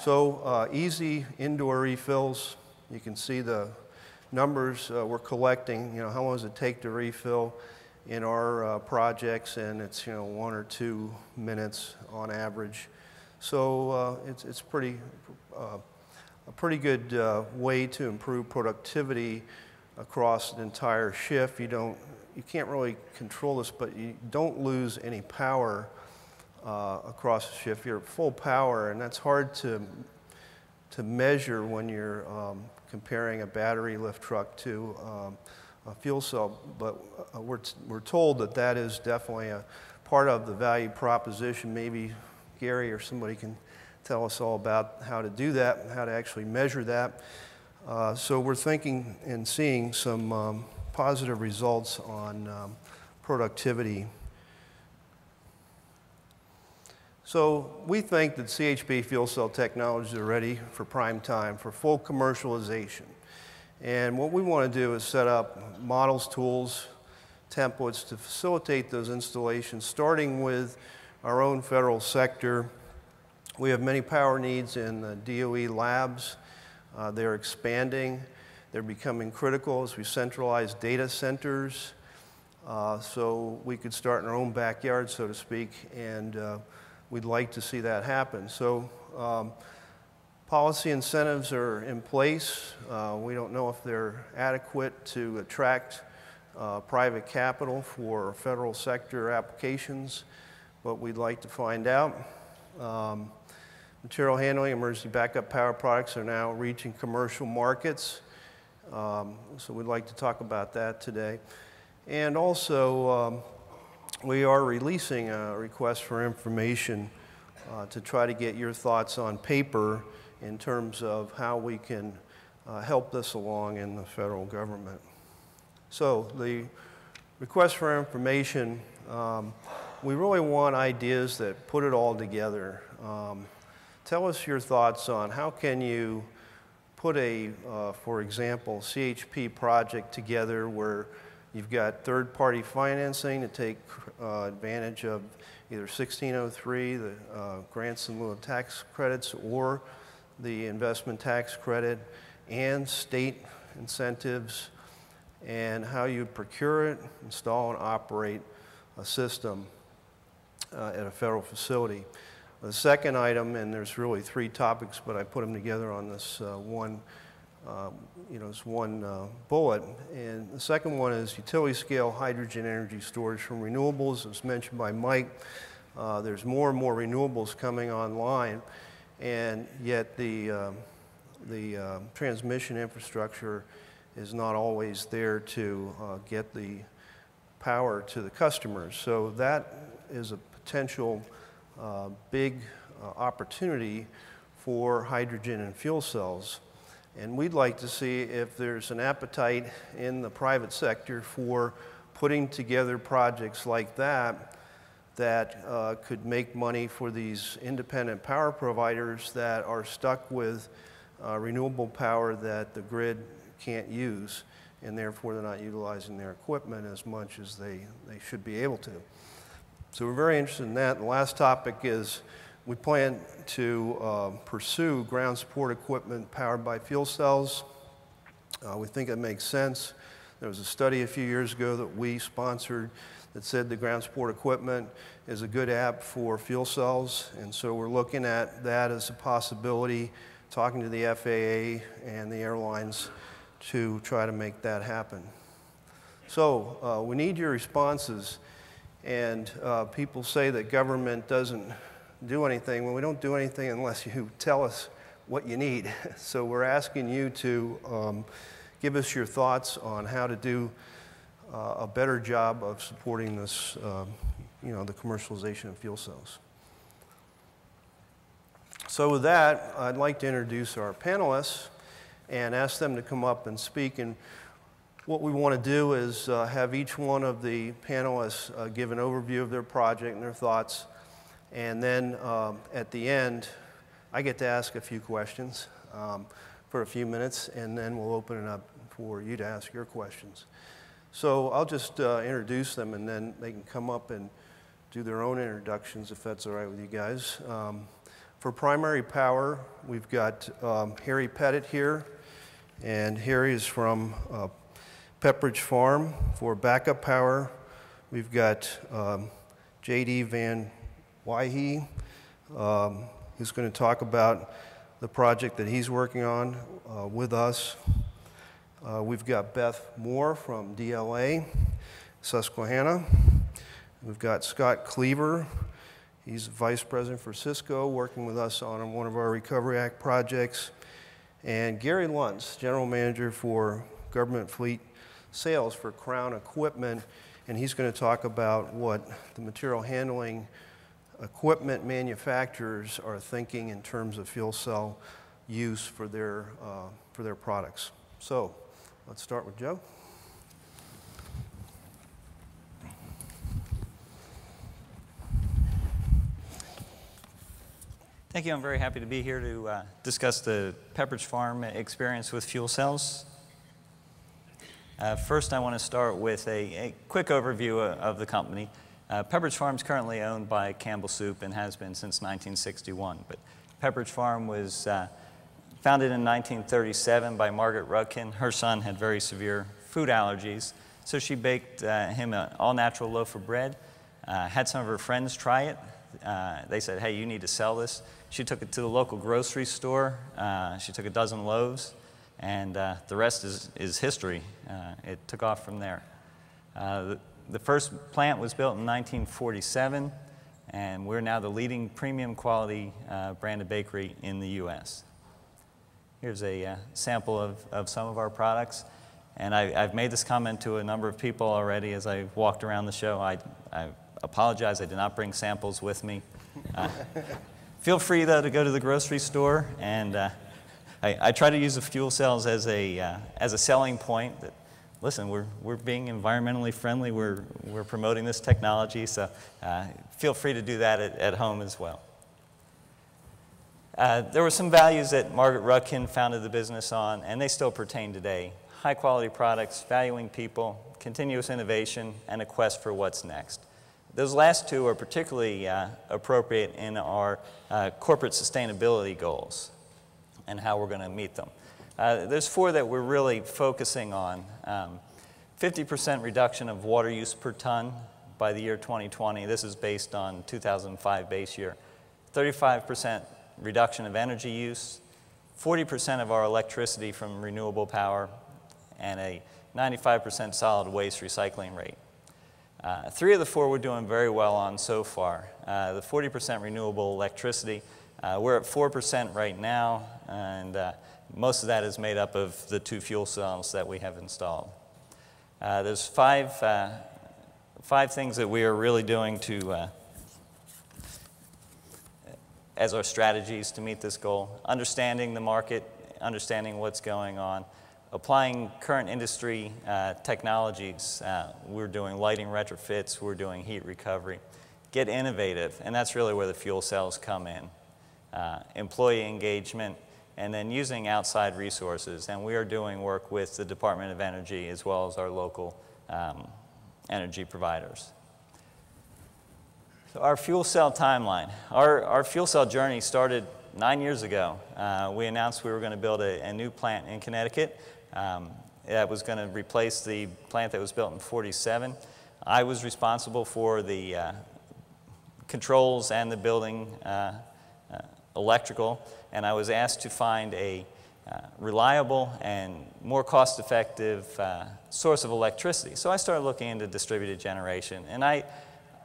So easy indoor refills. You can see the numbers we're collecting. How long does it take to refill in our projects? And it's 1 or 2 minutes on average. So it's a pretty good way to improve productivity across an entire shift. You can't really control this, but you don't lose any power across the shift. You're at full power, and that's hard to measure when you're comparing a battery lift truck to a fuel cell. But we're told that that is definitely a part of the value proposition. Maybe Gary or somebody can tell us all about how to do that and how to actually measure that. So we're thinking and seeing some positive results on productivity. So we think that CHP fuel cell technologies are ready for prime time, for full commercialization. And what we want to do is set up models, tools, templates to facilitate those installations, starting with our own federal sector. We have many power needs in the DOE labs. They're expanding. They're becoming critical as we centralize data centers. So we could start in our own backyard, so to speak, and we'd like to see that happen. So policy incentives are in place. We don't know if they're adequate to attract private capital for federal sector applications, but we'd like to find out. Material handling, emergency backup power products are now reaching commercial markets. So we'd like to talk about that today. And also, we are releasing a request for information to try to get your thoughts on paper in terms of how we can help this along in the federal government. So the request for information, we really want ideas that put it all together. Tell us your thoughts on how can you put a, for example, CHP project together where you've got third-party financing to take advantage of either 1603, the grants in lieu of tax credits, or the investment tax credit, and state incentives, and how you procure it, install, and operate a system at a federal facility. The second item, and there's really 3 topics, but I put them together on this one bullet. And the second one is utility scale hydrogen energy storage from renewables. As mentioned by Mike, there's more and more renewables coming online, and yet the transmission infrastructure is not always there to get the power to the customers. So that is a potential big opportunity for hydrogen and fuel cells. And we'd like to see if there's an appetite in the private sector for putting together projects like that that could make money for these independent power providers that are stuck with renewable power that the grid can't use, and therefore they're not utilizing their equipment as much as they should be able to. So we're very interested in that. The last topic is we plan to pursue ground support equipment powered by fuel cells. We think it makes sense. There was a study a few years ago that we sponsored that said the ground support equipment is a good app for fuel cells, and so we're looking at that as a possibility, talking to the FAA and the airlines to try to make that happen. So we need your responses. And people say that government doesn't do anything. Well, we don't do anything unless you tell us what you need. So we're asking you to give us your thoughts on how to do a better job of supporting this, the commercialization of fuel cells. So with that, I'd like to introduce our panelists and ask them to come up and speak. And what we want to do is have each one of the panelists give an overview of their project and their thoughts. And then at the end, I get to ask a few questions for a few minutes, and then we'll open it up for you to ask your questions. So I'll just introduce them, and then they can come up and do their own introductions, if that's all right with you guys. For primary power, we've got Harry Pettit here, and Harry is from Pepperidge Farm. For backup power, we've got J.D. Van Wyhe, who's going to talk about the project that he's working on with us. We've got Beth Moore from DLA, Susquehanna. We've got Scott Cleaver. He's Vice President for Cisco, working with us on one of our Recovery Act projects. And Gary Luntz, General Manager for Government Fleet Sales for Crown Equipment, and he's going to talk about what the material handling equipment manufacturers are thinking in terms of fuel cell use for their products. So let's start with Joe. Thank you. I'm very happy to be here to discuss the Pepperidge Farm experience with fuel cells. First, I want to start with a quick overview of the company. Pepperidge Farm is currently owned by Campbell Soup and has been since 1961. But Pepperidge Farm was founded in 1937 by Margaret Rudkin. Her son had very severe food allergies, so she baked him an all-natural loaf of bread, had some of her friends try it. They said, hey, you need to sell this. She took it to the local grocery store. She took a dozen loaves, and the rest is history. It took off from there. The first plant was built in 1947, and we're now the leading premium quality branded bakery in the U.S. Here's a sample of some of our products. And I've made this comment to a number of people already as I walked around the show. I apologize, I did not bring samples with me. Feel free, though, to go to the grocery store, and I try to use the fuel cells as a selling point. That, listen, we're being environmentally friendly. We're promoting this technology, so feel free to do that at home as well. There were some values that Margaret Rudkin founded the business on, and they still pertain today. High-quality products, valuing people, continuous innovation, and a quest for what's next. Those last two are particularly appropriate in our corporate sustainability goals and how we're going to meet them. There's four that we're really focusing on. 50% reduction of water use per ton by the year 2020. This is based on 2005 base year. 35% reduction of energy use, 40% of our electricity from renewable power, and a 95% solid waste recycling rate. Three of the four we're doing very well on so far. The 40% renewable electricity, we're at 4% right now, and most of that is made up of the two fuel cells that we have installed. There's five things that we are really doing to, as our strategies to meet this goal. Understanding the market, understanding what's going on, applying current industry technologies. We're doing lighting retrofits, we're doing heat recovery. Get innovative, and that's really where the fuel cells come in. Employee engagement, and then using outside resources. And we are doing work with the Department of Energy as well as our local energy providers. So our fuel cell timeline. Our fuel cell journey started 9 years ago. We announced we were going to build a new plant in Connecticut. That was going to replace the plant that was built in '47. I was responsible for the controls and the building electrical, and I was asked to find a reliable and more cost-effective source of electricity. So I started looking into distributed generation, and I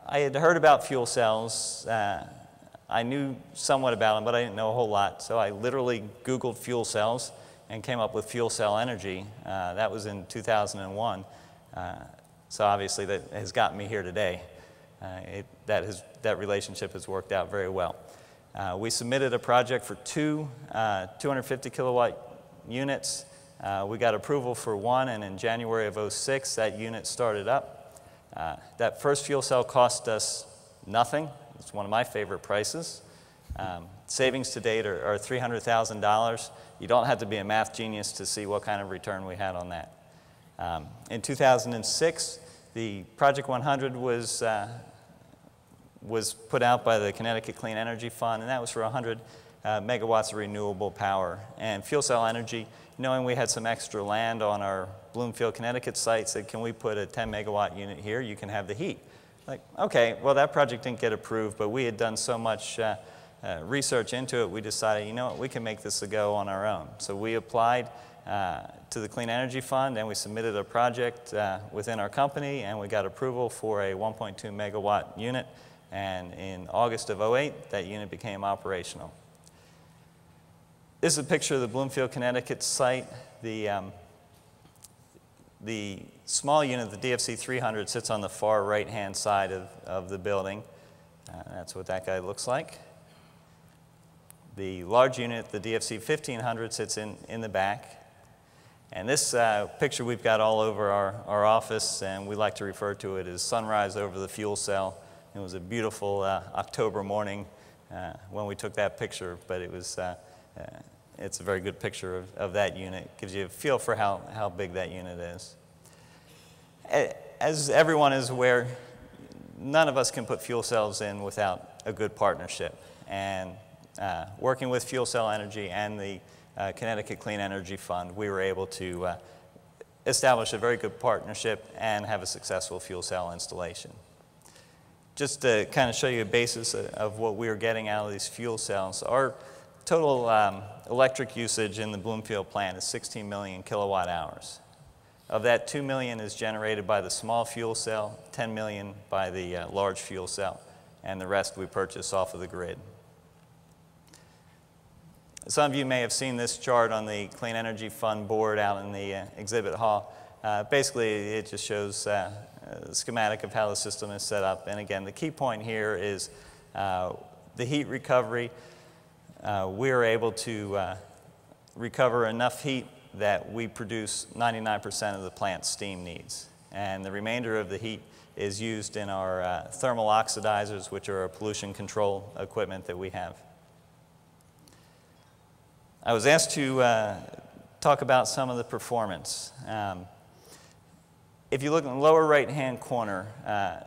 had heard about fuel cells. I knew somewhat about them, but I didn't know a whole lot, so I literally Googled fuel cells and came up with fuel cell energy. That was in 2001. So obviously that has gotten me here today. That relationship has worked out very well. We submitted a project for two 250 kilowatt units. We got approval for one, and in January of '06, that unit started up. That first fuel cell cost us nothing. It's one of my favorite prices. Savings to date are $300,000. You don't have to be a math genius to see what kind of return we had on that. In 2006, the Project 100 was was put out by the Connecticut Clean Energy Fund, and that was for 100 megawatts of renewable power. And Fuel Cell Energy, knowing we had some extra land on our Bloomfield, Connecticut site, said, can we put a 10 megawatt unit here? You can have the heat. Like, okay, well, that project didn't get approved, but we had done so much research into it, we decided, you know what, we can make this a go on our own. So we applied to the Clean Energy Fund, and we submitted a project within our company, and we got approval for a 1.2 megawatt unit. And in August of '08, that unit became operational. This is a picture of the Bloomfield, Connecticut site. The small unit, the DFC 300, sits on the far right-hand side of the building. That's what that guy looks like. The large unit, the DFC 1500, sits in the back. And this picture we've got all over our office, and we like to refer to it as sunrise over the fuel cell. It was a beautiful October morning when we took that picture, but it was, it's a very good picture of that unit. It gives you a feel for how big that unit is. As everyone is aware, none of us can put fuel cells in without a good partnership. And working with Fuel Cell Energy and the Connecticut Clean Energy Fund, we were able to establish a very good partnership and have a successful fuel cell installation. Just to kind of show you a basis of what we are getting out of these fuel cells, our total electric usage in the Bloomfield plant is 16 million kilowatt hours. Of that, 2 million is generated by the small fuel cell, 10 million by the large fuel cell, and the rest we purchase off of the grid. Some of you may have seen this chart on the Clean Energy Fund board out in the exhibit hall. Basically, it just shows a schematic of how the system is set up. And again, the key point here is the heat recovery. We are able to recover enough heat that we produce 99% of the plant's steam needs. And the remainder of the heat is used in our thermal oxidizers, which are our pollution control equipment that we have. I was asked to talk about some of the performance. If you look in the lower right-hand corner,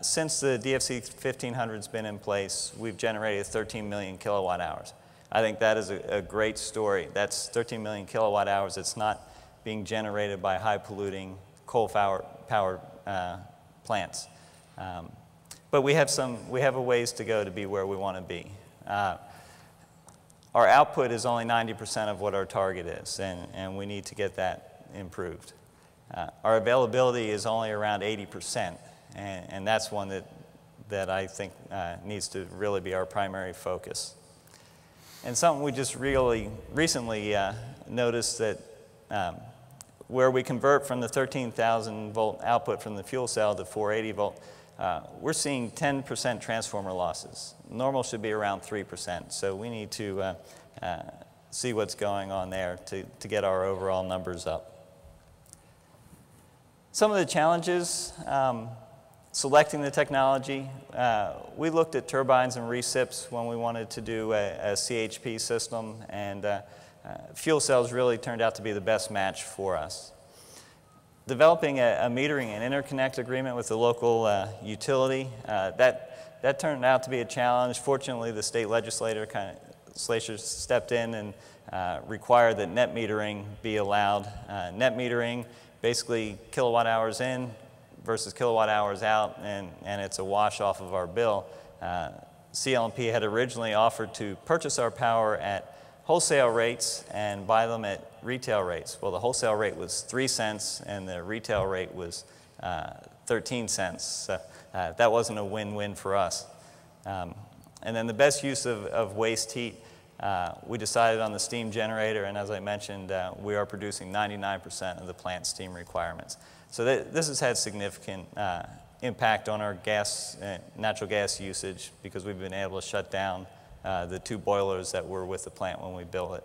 since the DFC 1500 has been in place, we've generated 13 million kilowatt hours. I think that is a great story. That's 13 million kilowatt hours. It's not being generated by high-polluting coal-powered plants. But we have a ways to go to be where we want to be. Our output is only 90% of what our target is, and we need to get that improved. Our availability is only around 80%, and that's one that I think needs to really be our primary focus. And something we just really recently noticed that where we convert from the 13,000 volt output from the fuel cell to 480 volt, we're seeing 10% transformer losses. Normal should be around 3%, so we need to see what's going on there to get our overall numbers up. Some of the challenges, selecting the technology, we looked at turbines and recips when we wanted to do a CHP system, and fuel cells really turned out to be the best match for us. Developing a metering and interconnect agreement with the local utility, that turned out to be a challenge. Fortunately, the state legislature stepped in and required that net metering be allowed. Net metering, basically kilowatt hours in versus kilowatt hours out, and it's a wash off of our bill. CL&P had originally offered to purchase our power at wholesale rates and buy them at retail rates. Well, the wholesale rate was 3 cents and the retail rate was 13 cents. So that wasn't a win-win for us. And then the best use of waste heat, we decided on the steam generator, and as I mentioned, we are producing 99% of the plant's steam requirements. So this has had significant impact on our natural gas usage because we've been able to shut down the 2 boilers that were with the plant when we built it.